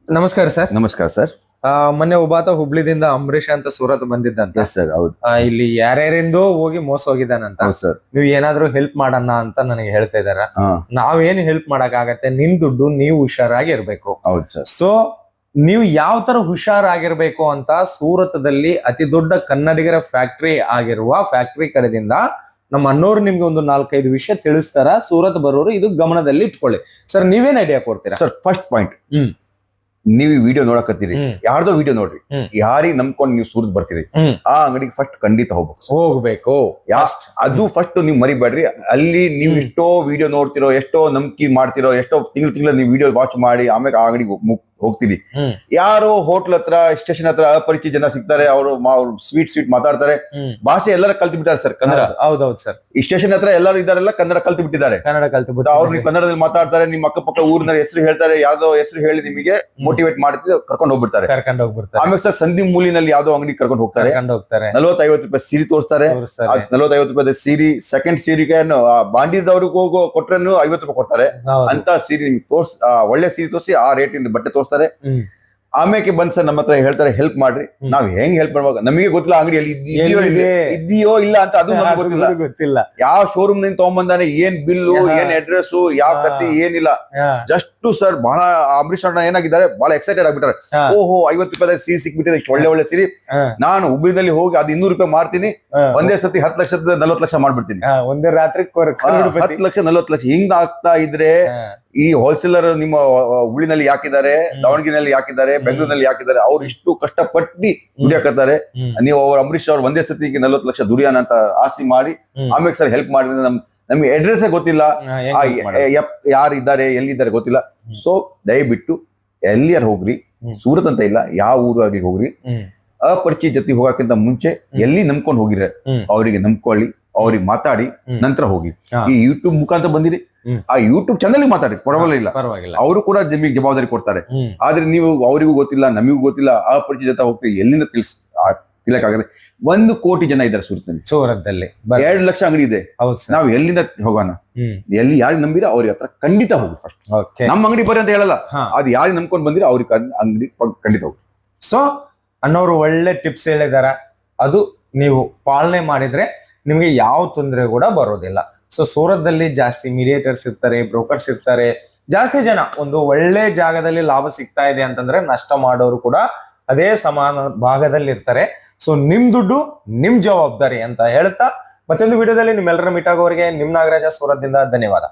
ನಮಸ್ಕಾರ ಸರ್. ನಮಸ್ಕಾರ ಸರ್. ಮೊನ್ನೆ ಒಬ್ಬಾತ ಹುಬ್ಳಿದಿಂದ ಅಂಬರೀಷ್ ಅಂತ ಸೂರತ್ ಬಂದಿದ್ದಂತ ಸರ್. ಹೌದು. ಇಲ್ಲಿ ಯಾರ್ಯಾರಿಂದೋ ಹೋಗಿ ಮೋಸ ಹೋಗಿದ್ದಾನಂತ. ಸರ್, ನೀವು ಏನಾದ್ರೂ ಹೆಲ್ಪ್ ಮಾಡಣ್ಣ ಅಂತ ನನಗೆ ಹೇಳ್ತಾ ಇದಾರ. ನಾವೇನು ಹೆಲ್ಪ್ ಮಾಡಕ್ ಆಗತ್ತೆ, ನಿಮ್ ದುಡ್ಡು ನೀವು ಹುಷಾರಾಗಿರ್ಬೇಕು. ಹೌದು ಸರ್. ಸೊ ನೀವು ಯಾವ ತರ ಹುಷಾರಾಗಿರ್ಬೇಕು ಅಂತ ಸೂರತದಲ್ಲಿ ಅತಿ ದೊಡ್ಡ ಕನ್ನಡಿಗರ ಫ್ಯಾಕ್ಟರಿ ಆಗಿರುವ ಫ್ಯಾಕ್ಟರಿ ಕಡೆದಿಂದ ನಮ್ಮ ಅಣ್ಣವ್ರು ನಿಮ್ಗೆ ಒಂದು 4-5 ವಿಷಯ ತಿಳಿಸ್ತಾರ. ಸೂರತ್ ಬರೋರು ಇದು ಗಮನದಲ್ಲಿ ಇಟ್ಕೊಳ್ಳಿ. ಸರ್, ನೀವೇನ್ ಐಡಿಯಾ ಕೊಡ್ತೀರಾ? ಸರ್, ಫಸ್ಟ್ ಪಾಯಿಂಟ್, ನೀವು ಈ ವಿಡಿಯೋ ನೋಡಕತ್ತೀರಿ, ಯಾರ್ದೋ ವಿಡಿಯೋ ನೋಡ್ರಿ, ಯಾರಿಗೆ ನಂಬ್ಕೊಂಡು ನೀವು ಸೂರತ್ ಬರ್ತೀರಿ ಆ ಅಂಗಡಿಗೆ ಫಸ್ಟ್ ಖಂಡಿತ ಹೋಗ್ಬೇಕು. ಅದು ಫಸ್ಟ್ ನೀವು ಮರಿಬೇಡ್ರಿ. ಅಲ್ಲಿ ನೀವು ಎಷ್ಟೋ ವಿಡಿಯೋ ನೋಡ್ತಿರೋ, ಎಷ್ಟೋ ನಂಬಿಕೆ ಮಾಡ್ತಿರೋ, ಎಷ್ಟೋ ತಿಂಗಳ ನೀವು ವಿಡಿಯೋ ವಾಚ್ ಮಾಡಿ ಆಮೇಲೆ ಆ ಅಂಗಡಿಗೆ ಹೋಗ್ತೀವಿ. ಯಾರೋ ಹೋಟ್ಲ್ ಹತ್ರ, ಸ್ಟೇಷನ್ ಹತ್ರ ಅಪರಿಚಿತ ಜನ ಸಿಗ್ತಾರೆ, ಅವರು ಸ್ವೀಟ್ ಮಾತಾಡ್ತಾರೆ, ಭಾಷೆ ಎಲ್ಲರ ಕಲ್ತು ಬಿಟ್ಟಾರೆ ಸರ್, ಕನ್ನಡ. ಹೌದೌದು ಸರ್. ಈ ಸ್ಟೇಷನ್ ಹತ್ರ ಎಲ್ಲರೂ ಇದಾರೆಲ್ಲ ಕನ್ನಡ ಕಲ್ತು ಬಿಟ್ಟಿದ್ದಾರೆ. ಅವ್ರು ಕನ್ನಡದಲ್ಲಿ ಮಾತಾಡ್ತಾರೆ, ನಿಮ್ಮ ಅಕ್ಕಪಕ್ಕ ಊರಿನ ಹೆಸರು ಹೇಳ್ತಾರೆ, ಯಾವ್ದೋ ಹೆಸರು ಹೇಳಿ ನಿಮಗೆ ಮೋಟಿವೇಟ್ ಮಾಡ್ತಿದ್ದು ಕರ್ಕೊಂಡು ಹೋಗ್ಬಿಡ್ತಾರೆ. ಆಮೇಲೆ ಸರ್ ಸಂಧಿ ಮೂಲಿನಲ್ಲಿ ಯಾವ್ದೋ ಅಂಗಡಿ ಕರ್ಕೊಂಡು ಹೋಗ್ತಾರೆ, 40-50 ರೂಪಾಯಿ ಸೀರೆ ತೋರಿಸ್ತಾರೆ. 40-50 ರೂಪಾಯಿ ಸೀರೆ, ಸೆಕೆಂಡ್ ಸೀರೆಗೆ ಬಾಂಡಿದವ್ರಿಗೆ ಹೋಗೋ ಕೊಟ್ರೇನು 50 ರೂಪಾಯಿ ಕೊಡ್ತಾರೆ. ಅಂತ ಸೀರೆ ನಿಮ್ಗೆ ಒಳ್ಳೆ ಸೀರೆ ತೋರಿಸಿ ಆ ರೇಟ್ ಇಂದ ಬಟ್ಟೆ ತೋರಿಸ್ತಾರೆ. ಆಮೇಲೆ ಬಂದ್ ಸರ್ ನಮ್ಮ ಹತ್ರ ಹೇಳ್ತಾರೆ ಹೆಲ್ಪ್ ಮಾಡ್ರಿ. ನಾವ್ ಹೆಂಗ್ ಹೆಲ್ಪ್ ಮಾಡ್ಬೇಕು ನಮಗೆ ಗೊತ್ತಿಲ್ಲ, ಅಂಗಡಿಯಲ್ಲಿ ಇದೆಯೋ ಇಲ್ಲ ಅಂತ ಅದು ನಮ್ಗೆ ಗೊತ್ತಿಲ್ಲ. ಯಾವ ಶೋರೂಮ್ ನಿಂದ ತಗೊಂಡ್ಬಂದಾನೆ, ಏನ್ ಬಿಲ್ಲು, ಏನ್ ಅಡ್ರೆಸ್, ಯಾವ ಕತ್ತಿ, ಏನಿಲ್ಲ. ಜಸ್ಟ್ ಸರ್ ಬಹಳ ಅಂಬರೀಷ್ ಅಣ್ಣ ಏನಾಗಿದ್ದಾರೆ, ಬಹಳ ಎಕ್ಸೈಟೆಡ್ ಆಗ್ಬಿಟ್ಟಾರೆ. ಓಹೋ, 50 ರೂಪಾಯಿ ಸೀರೆ ಸಿಕ್ಬಿಟ್ಟಿದೆ, ಇಷ್ಟು ಒಳ್ಳೆ ಸೀರೆ, ನಾನು ಹುಬ್ಳಿದಲ್ಲಿ ಹೋಗಿ ಅದು 200 ರೂಪಾಯಿ ಮಾರ್ತೀನಿ, ಒಂದೇ ಸತಿ 10 ಲಕ್ಷದ 40 ಲಕ್ಷ ಮಾಡ್ಬಿಡ್ತೀನಿ, ಒಂದೇ ರಾತ್ರಿ 10 ಲಕ್ಷ 40 ಲಕ್ಷ ಹಿಂಗ್ ಆಗ್ತಾ ಇದ್ರೆ ಈ ಹೋಲ್ಸೇಲರ್ ನಿಮ್ಮ ಹುಬ್ಳಿನಲ್ಲಿ ಯಾಕಿದ್ದಾರೆ, ದಾವಣಗೆರೆಯಲ್ಲಿ ಯಾಕಿದ್ದಾರೆ, ಬೆಂಗಳೂರಿನಲ್ಲಿ ಯಾಕಿದ್ದಾರೆ, ಅವ್ರು ಇಷ್ಟು ಕಷ್ಟಪಟ್ಟು ದುಡಿಯಾಕತ್ತಾರೆ. ನೀವು ಅವ್ರ ಅಂಬರೀಷ್ ಅವ್ರು ಒಂದೇ ಸತಿಗೆ 40 ಲಕ್ಷ ದುಡಿಯೋಣ ಅಂತ ಆಸೆ ಮಾಡಿ ಆಮೇಲೆ ಸರ್ ಹೆಲ್ಪ್ ಮಾಡಿ. ನಮ್ಗೆ ಅಡ್ರೆಸ್ ಗೊತ್ತಿಲ್ಲ, ಯಾರು ಇದ್ದಾರೆ, ಎಲ್ಲಿದ್ದಾರೆ ಗೊತ್ತಿಲ್ಲ. ಸೊ ದಯವಿಟ್ಟು ಎಲ್ಲಿಯಾರು ಹೋಗ್ರಿ, ಸೂರತ್ ಅಂತ ಇಲ್ಲ, ಯಾವ ಊರಾಗಿ ಹೋಗ್ರಿ, ಅಪರಿಚಿತ ಜೊತೆ ಹೋಗಕ್ಕಿಂತ ಮುಂಚೆ ಎಲ್ಲಿ ನಂಬ್ಕೊಂಡು ಹೋಗಿರ ಅವರಿಗೆ ನಂಬ್ಕೊಳ್ಳಿ, ಅವ್ರಿಗೆ ಮಾತಾಡಿ ನಂತರ ಹೋಗಿ. ಈ ಯೂಟ್ಯೂಬ್ ಮುಖಾಂತರ ಬಂದಿರಿ, ಆ ಯೂಟ್ಯೂಬ್ ಚಾನಲ್ ಮಾತಾಡಿ, ಪರವಾಗಿಲ್ಲ, ಅವರು ಕೂಡ ನಿಮಗೆ ಜವಾಬ್ದಾರಿ ಕೊಡ್ತಾರೆ. ಆದ್ರೆ ನೀವು ಅವರಿಗೂ ಗೊತ್ತಿಲ್ಲ, ನಮಗೂ ಗೊತ್ತಿಲ್ಲ, ಅಪರಿಚಿತ ಜೊತೆ ಹೋಗ್ತೀವಿ, ಎಲ್ಲಿಂದ ತಿಳಿಯಕ್ಕಾಗದೆ. 1 ಕೋಟಿ ಜನ ಇದ್ದಾರೆ ಸೂರತ್ನಲ್ಲಿ, 2 ಲಕ್ಷ ಅಂಗಡಿ ಇದೆ. ನಾವು ಎಲ್ಲಿಂದ ಹೋಗೋಣ? ಎಲ್ಲಿ ಯಾರಿಗೆ ನಂಬಿರ ಅವ್ರಿಗೆ ಹತ್ರ ಖಂಡಿತ ಹೋಗಿ. ಫಸ್ಟ್ ನಮ್ಮ ಅಂಗಡಿ ಬರ್ರಿ ಅಂತ ಹೇಳಲ್ಲ, ಅದು ಯಾರಿಗೆ ನಂಬ್ಕೊಂಡು ಬಂದಿರ ಅವ್ರಿಗೆ ಅಂಗಡಿ ಖಂಡಿತ ಹೋಗಿ. ಸೊ ಅಣ್ಣವ್ರು ಒಳ್ಳೆ ಟಿಪ್ಸ್ ಹೇಳಿದಾರ, ಅದು ನೀವು ಪಾಲನೆ ಮಾಡಿದ್ರೆ ನಿಮಗೆ ಯಾವ ತೊಂದರೆ ಕೂಡ ಬರೋದಿಲ್ಲ. ಸೊ ಸೂರತ್ದಲ್ಲಿ ಜಾಸ್ತಿ ಮೀಡಿಯೇಟರ್ಸ್ ಇರ್ತಾರೆ, ಬ್ರೋಕರ್ಸ್ ಇರ್ತಾರೆ, ಜಾಸ್ತಿ ಜನ ಒಂದು ಒಳ್ಳೆ ಜಾಗದಲ್ಲಿ ಲಾಭ ಸಿಗ್ತಾ ಇದೆ ಅಂತಂದ್ರೆ ನಷ್ಟ ಮಾಡೋರು ಕೂಡ ಅದೇ ಸಮಾನ ಭಾಗದಲ್ಲಿ ಇರ್ತಾರೆ. ಸೊ ನಿಮ್ ದುಡ್ಡು ನಿಮ್ ಜವಾಬ್ದಾರಿ ಅಂತ ಹೇಳ್ತಾ ಮತ್ತೊಂದು ವಿಡಿಯೋದಲ್ಲಿ ನಿಮ್ಮೆಲ್ಲರ ಮೀಟ್ ಆಗೋವರೆಗೆ ನಿಮ್ ನಾಗರಾಜ ಸೂರತ್ದಿಂದ ಧನ್ಯವಾದ.